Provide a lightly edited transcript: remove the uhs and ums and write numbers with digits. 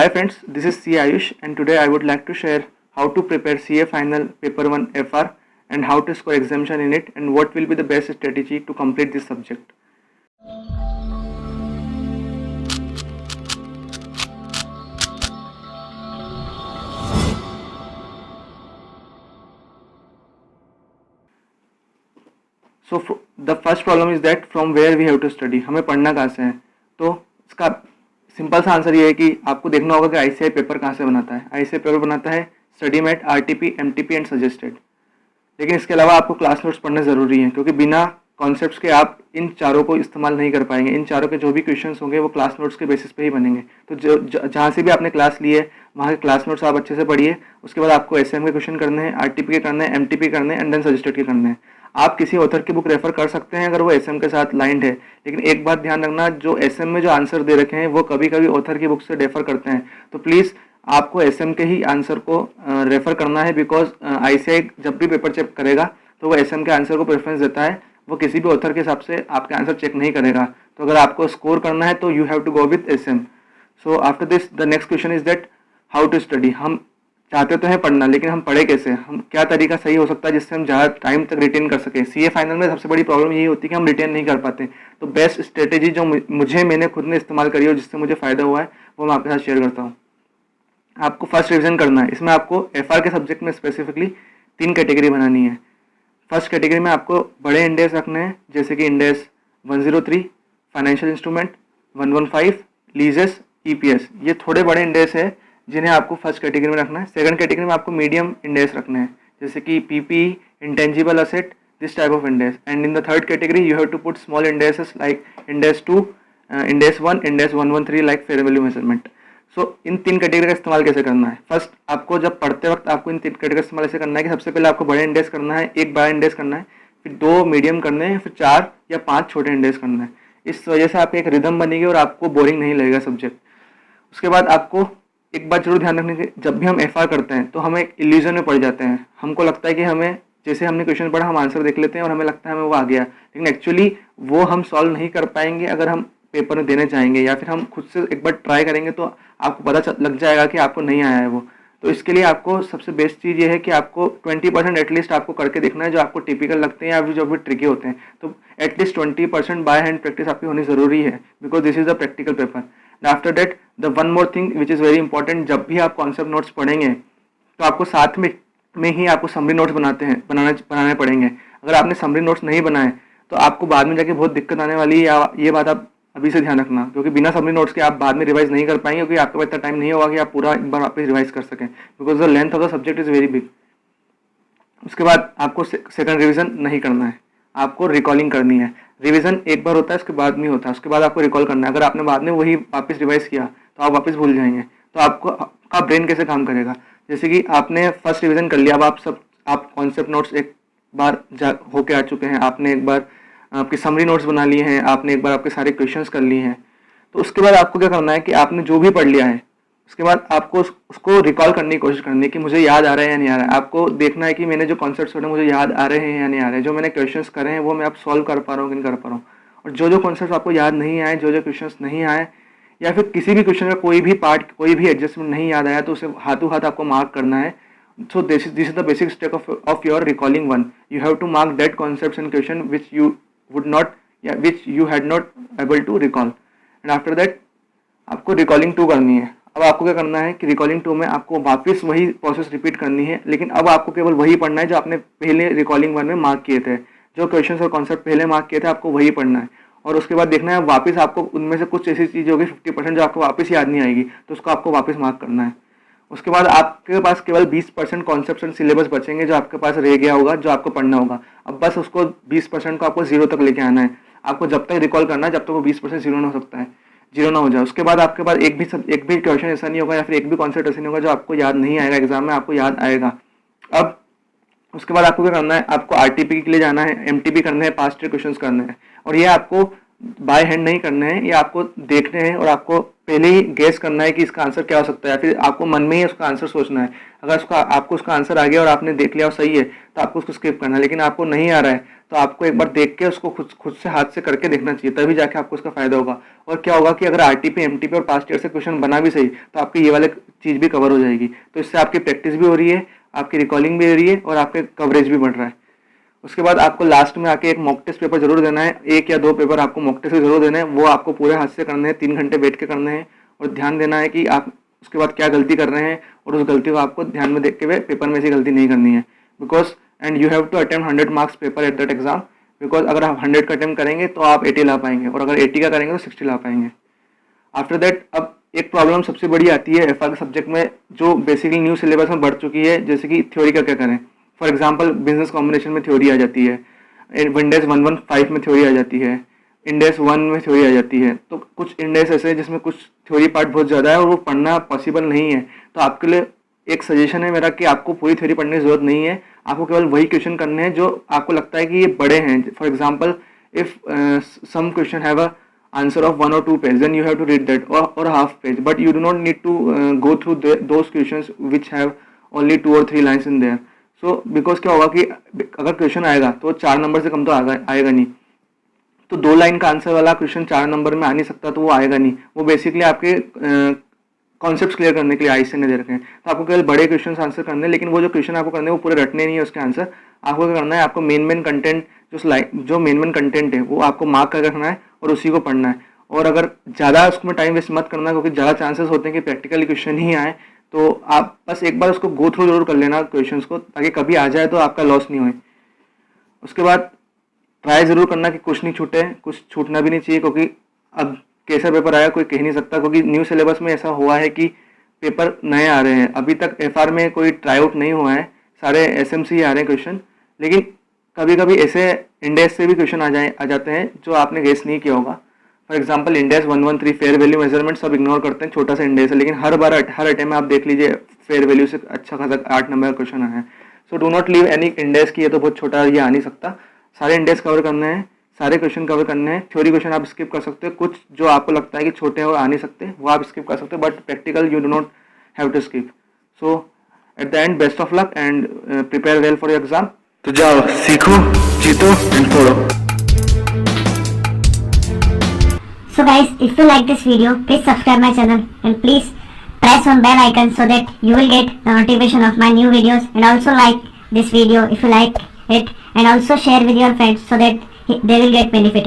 Hi friends, this is C Ayush and today I would like to share how to prepare CA Final Paper 1 FR and how to score exemption in it and what will be the best strategy to complete this subject. So the first problem is that from where we have to study, हमें पढ़ना कहाँ से है। तो इसका simple सा answer ये है कि आपको देखना होगा कि आईसीआई पेपर कहाँ से बनाता है। आईसीआई पेपर बनाता है study mat, RTP, MTP and suggested. लेकिन इसके अलावा आपको क्लास नोट्स पढ़ना ज़रूरी है क्योंकि बिना कॉन्सेप्ट्स के आप इन चारों को इस्तेमाल नहीं कर पाएंगे। इन चारों के जो भी क्वेश्चंस होंगे वो क्लास नोट्स के बेसिस पे ही बनेंगे। तो जहाँ से भी आपने क्लास ली है वहाँ के क्लास नोट्स आप अच्छे से पढ़िए। उसके बाद आपको एसएम के क्वेश्चन करने हैं, आरटीपी के करने हैं, एमटीपी करने हैं एंड देन सजेस्टेड के करने हैं। आप किसी ऑथर की बुक रेफर कर सकते हैं अगर वो एसएम के साथ लाइंड है, लेकिन एक बात ध्यान रखना, जो एसएम में जो आंसर दे रखे हैं वो कभी कभी ऑथर की बुक से रेफर करते हैं। तो प्लीज़ आपको एसएम के ही आंसर को रेफर करना है, बिकॉज आईसीआई जब भी पेपर चेक करेगा तो वो एसएम के आंसर को प्रेफरेंस देता है। वो किसी भी ऑथर के हिसाब से आपके आंसर चेक नहीं करेगा। तो अगर आपको स्कोर करना है तो you have to go with SM. So after this the next question is that how to study. हम चाहते तो हैं पढ़ना, लेकिन हम पढ़े कैसे, हम क्या तरीका सही हो सकता है जिससे हम ज़्यादा टाइम तक रिटेन कर सकें। सीए फाइनल में सबसे बड़ी प्रॉब्लम यही होती है कि हम रिटेन नहीं कर पाते। तो बेस्ट स्ट्रेटेजी जो मैंने खुद ने इस्तेमाल करी और जिससे मुझे फ़ायदा हुआ है वो मैं आपके साथ शेयर करता हूँ। आपको फर्स्ट रिविजन करना है। इसमें आपको एफआर के सब्जेक्ट में स्पेसिफिकली 3 कैटेगरी बनानी है। फर्स्ट कैटेगरी में आपको बड़े इंडेक्स रखने हैं, जैसे कि इंडेक्स 103, फाइनेंशियल इंस्ट्रूमेंट 115, लीजेस, ईपीएस। ये थोड़े बड़े इंडेक्स है जिन्हें आपको फर्स्ट कैटेगरी में रखना है। सेकंड कैटेगरी में आपको मीडियम इंडेक्स रखने हैं, जैसे कि PP, intangible asset, this type of index. And in the third category you have to put small indexes like index 2, index 1, index 113 like fair value measurement. So in 3 category का इस्तेमाल कैसे करना है। First, आपको जब पढ़ते वक्त आपको इन 3 कैटेगरी का इस्तेमाल ऐसे करना है कि सबसे पहले आपको बड़े इंडेक्स करना है, एक बड़ा इंडेक्स करना है, फिर 2 मीडियम करने हैं, फिर 4 या 5 छोटे इंडेक्स करना है। इस वजह से आपकी एक रिदम बनेगी और आपको बोरिंग नहीं लगेगा सब्जेक्ट। उसके बाद आपको एक बात जरूर ध्यान रखने की, जब भी हम एफआर करते हैं तो हम एक इल्यूजन में पड़ जाते हैं। हमको लगता है कि हमें, जैसे हमने क्वेश्चन पढ़ा हम आंसर देख लेते हैं और हमें लगता है हमें वो आ गया, लेकिन एक्चुअली वो हम सॉल्व नहीं कर पाएंगे अगर हम पेपर में देने चाहेंगे, या फिर हम खुद से एक बार ट्राई करेंगे तो आपको पता लग जाएगा कि आपको नहीं आया है वो। तो इसके लिए आपको सबसे बेस्ट चीज़ ये है कि आपको 20% एटलीस्ट आपको करके देखना है जो आपको टिपिकल लगते हैं या फिर जो भी ट्रिकी होते हैं। तो एटलीस्ट 20% बाय हैंड प्रैक्टिस आपकी होनी ज़रूरी है, because this is the practical paper. After that the one more thing which is very important, जब भी आप कॉन्सेप्ट नोट्स पढ़ेंगे तो आपको साथ में ही आपको समरी नोट्स बनाने पड़ेंगे। अगर आपने समरी नोट्स नहीं बनाए तो आपको बाद में जाके बहुत दिक्कत आने वाली है, या ये बात आप अभी से ध्यान रखना, क्योंकि बिना समरी नोट्स के आप बाद में रिवाइज नहीं कर पाएंगे, क्योंकि आपके पास इतना टाइम नहीं होगा कि आप पूरा एक बार वापस रिवाइज कर सकें, because the length of the subject is very big. उसके बाद आपको सेकंड रिवीजन नहीं करना है, आपको रिकॉलिंग करनी है। रिवीजन एक बार होता है, उसके बाद में होता है, उसके बाद आपको रिकॉल करना है। अगर आपने बाद में वही वापस रिवाइज किया तो आप वापस भूल जाएंगे। तो आपका ब्रेन कैसे काम करेगा, जैसे कि आपने फर्स्ट रिवीजन कर लिया, अब आप कॉन्सेप्ट नोट्स एक बार होके आ चुके हैं, आपने एक बार आपके समरी नोट्स बना लिए हैं, आपने एक बार आपके सारे क्वेश्चंस कर लिए हैं। तो उसके बाद आपको क्या करना है कि आपने जो भी पढ़ लिया है उसके बाद आपको उसको रिकॉल करने की कोशिश करनी है कि मुझे याद आ रहा है या नहीं आ रहा है। आपको देखना है कि मैंने जो कॉन्सेप्ट्स पढ़े मुझे याद आ रहे हैं या नहीं आ रहे हैं, जो मैंने क्वेश्चंस करे हैं वो मैं आप सॉल्व कर पा रहा हूँ कि नहीं कर पा रहा हूँ। और जो क्वेश्चंस आपको याद नहीं आए, जो क्वेश्चंस नहीं आए, या फिर किसी भी क्वेश्चन का कोई भी पार्ट, कोई भी एडजस्टमेंट नहीं याद आया, तो उसे हाथों हाथ आपको मार्क करना है। So this is the basic step of your recalling one. You have to mark that concepts and question which you would not, which you had not able to recall. And after that आपको recalling 2 करनी है। अब आपको क्या करना है कि recalling 2 में आपको वापस वही प्रोसेस रिपीट करनी है, लेकिन अब आपको केवल वही पढ़ना है जो आपने पहले रिकॉलिंग 1 में मार्क किए थे। जो क्वेश्चंस और कॉन्सेप्ट पहले मार्क किए थे आपको वही पढ़ना है, और उसके बाद देखना है वापस आपको उनमें से कुछ ऐसी चीज़ होगी 50% जो आपको वापस याद नहीं आएगी, तो उसको आपको वापस मार्क करना है। उसके बाद आपके पास केवल 20% कॉन्सेप्ट एंड सिलेबस बचेंगे जो आपके पास रह गया होगा, जो आपको पढ़ना होगा। अब बस उसको 20% को आपको 0 तक लेके आना है। आपको जब तक रिकॉल करना है जब तक वो 20% जीरो ना हो सकता है, जीरो ना हो जाए। उसके बाद आपके पास एक भी क्वेश्चन ऐसा नहीं होगा या फिर एक भी कॉन्सेप्ट ऐसा नहीं होगा जो आपको याद नहीं आएगा, एग्जाम में आपको याद आएगा। अब उसके बाद आपको क्या करना है, आपको आरटीपी के लिए जाना है, एमटीपी करने हैं, पास्ट क्वेश्चन करने हैं, और ये आपको बाय हैंड नहीं करने हैं, ये आपको देखने हैं और आपको पहले ही गेस करना है कि इसका आंसर क्या हो सकता है, फिर आपको मन में ही उसका आंसर सोचना है। अगर आपको उसका आंसर आ गया और आपने देख लिया और सही है तो आपको उसको स्किप करना है, लेकिन आपको नहीं आ रहा है तो आपको एक बार देख के उसको खुद से हाथ से करके देखना चाहिए, तभी जाके आपको उसका फायदा होगा। और क्या होगा कि अगर आरटीपी, एमटीपी और पास्ट ईयर से क्वेश्चन बना भी सही तो आपकी ये वाले चीज़ भी कवर हो जाएगी। तो इससे आपकी प्रैक्टिस भी हो रही है, आपकी रिकॉलिंग भी हो रही है और आपके कवरेज भी बढ़ रहा है। उसके बाद आपको लास्ट में आके एक मॉक टेस्ट पेपर जरूर देना है, 1 या 2 पेपर आपको मॉक टेस्ट जरूर देना है। वो आपको पूरे हाथ से करने हैं, 3 घंटे बैठ के करने हैं और ध्यान देना है कि आप उसके बाद क्या गलती कर रहे हैं और उस गलती को आपको ध्यान में देख के हुए पेपर में से गलती नहीं करनी है। Because and you have to attempt 100 marks paper at that exam. Because अगर आप 100 का अटेम्प्ट करेंगे तो आप 80 ला पाएंगे और अगर 80 का करेंगे तो 60 ला पाएंगे। आफ्टर दैट अब एक प्रॉब्लम सबसे बड़ी आती है एफआर के सब्जेक्ट में, जो बेसिकली न्यू सिलेबस में बढ़ चुकी है, जैसे कि थ्योरी का क्या करें। फॉर एग्जांपल बिजनेस कॉम्बिनेशन में थ्योरी आ जाती है, विंडेज 115 में थ्योरी आ जाती है, इंडेस 1 में थ्योरी आ जाती है। तो कुछ इंडेस ऐसे हैं जिसमें कुछ थ्योरी पार्ट बहुत ज़्यादा है और वो पढ़ना पॉसिबल नहीं है। तो आपके लिए एक सजेशन है मेरा कि आपको पूरी थ्योरी पढ़ने की जरूरत नहीं है, आपको केवल वही क्वेश्चन करने हैं जो आपको लगता है कि ये बड़े हैं। For example if some question have a answer of 1 or 2 page, then you have to read that or half page, but you do not need to go through those questions which have only 2 or 3 lines in there. So because क्या होगा कि अगर question आएगा तो 4 number से कम तो आएगा नहीं, तो 2 लाइन का आंसर वाला क्वेश्चन 4 नंबर में आ नहीं सकता, तो वो आएगा नहीं। वो बेसिकली आपके कॉन्सेप्ट क्लियर करने के लिए आईसी ने दे रखे हैं। तो आपको केवल बड़े क्वेश्चन आंसर करने हैं, लेकिन वो जो क्वेश्चन आपको करने हैं वो पूरे रटने नहीं है उसके आंसर। आपको क्या करना है, आपको मेन कंटेंट जो मेन कंटेंट है वो आपको मार्क करके रखना है और उसी को पढ़ना है। और अगर ज़्यादा उसमें टाइम वेस्ट मत करना, क्योंकि ज़्यादा चांसेस होते हैं कि प्रैक्टिकली क्वेश्चन ही आए। तो आप बस एक बार उसको गो थ्रू जरूर कर लेना क्वेश्चंस को, ताकि कभी आ जाए तो आपका लॉस नहीं होए। उसके बाद ट्राई ज़रूर करना कि कुछ नहीं छूटे, कुछ छूटना भी नहीं चाहिए, क्योंकि अब कैसा पेपर आया कोई कह नहीं सकता। क्योंकि न्यू सिलेबस में ऐसा हुआ है कि पेपर नए आ रहे हैं, अभी तक एफआर में कोई ट्राई आउट नहीं हुआ है, सारे एसएमसी आ रहे हैं क्वेश्चन। लेकिन कभी कभी ऐसे इंडेस से भी क्वेश्चन आ जाते हैं जो आपने गेस नहीं किया होगा। फॉर एग्जांपल इंडेस 113 फेयर वैल्यू मेजरमेंट सब इग्नोर करते हैं, छोटा सा इंडेस है, लेकिन हर अटेम्प्ट में आप देख लीजिए फेयर वैल्यू से अच्छा खासा 8 नंबर का क्वेश्चन आया है। So do not leave any इंडेस की, ये तो बहुत छोटा, ये आ नहीं सकता। सारे इंडेस कवर करने हैं, सारे क्वेश्चन कवर करने हैं। थ्योरी क्वेश्चन आप स्किप कर सकते हो, कुछ जो आपको लगता है कि छोटे और आ नहीं सकते वो आप स्किप कर सकते हो, but practical you do not have to skip. So at the end best of luck and prepare well for your exam. तो जाओ, सीखो, जीतो एंड फोड़ो। So guys, if you like this video, please subscribe my channel and please press on bell icon so that you will get the notification of my new videos, and also like this video if you like it, and also share with your friends so that they will get benefited.